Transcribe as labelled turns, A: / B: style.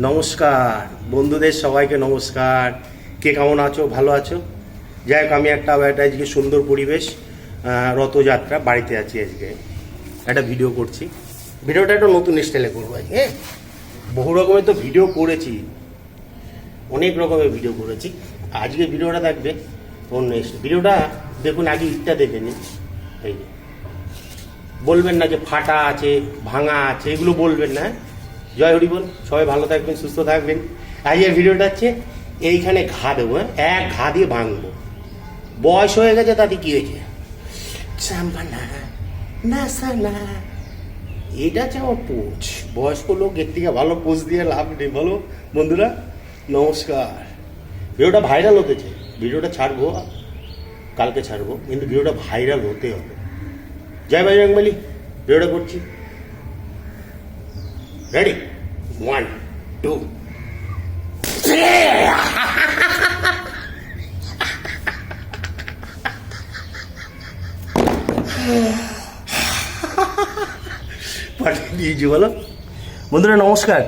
A: নমস্কার বন্ধুদের সবাইকে নমস্কার। কে কেমন আছো? ভালো আছো? যাই হোক, আমি একটা আজকে সুন্দর পরিবেশ, রথযাত্রা, বাড়িতে আছি। আজকে একটা ভিডিও করছি। ভিডিওটা একটা নতুন স্টাইলে করবো আজকে। হ্যাঁ, বহু রকমের তো ভিডিও করেছি, অনেক রকমের ভিডিও করেছি। আজকে ভিডিওটা থাকবে অন্য ভিডিওটা দেখুন, আগে ইটটা দেখে নিন। এই যে বলবেন না যে ফাটা আছে, ভাঙা আছে, এগুলো বলবেন না। জয় হরি বল। সবাই ভালো থাকবেন, সুস্থ থাকবেন। আজকের ভিডিওটা হচ্ছে এইখানে ঘা দেবো। এক ঘা দিয়ে ভাঙবো। বয়স হয়ে গেছে, তাতে কি হয়েছে? এটা হচ্ছে আমার পোচ। বয়স্ক লোক এর থেকে ভালো পোচ দিয়ে লাভ নেই, বলো বন্ধুরা। নমস্কার। ভিডিওটা ভাইরাল হতেছে। ভিডিওটা ছাড়বো, কালকে ছাড়বো, কিন্তু ভিডিওটা ভাইরাল হতে হবে। জয় ভাই রংবালি। ভিডিওটা করছি। রেডি? 1 2 পাঠিয়ে দিয়েছি। বলো বন্ধুরা, নমস্কার।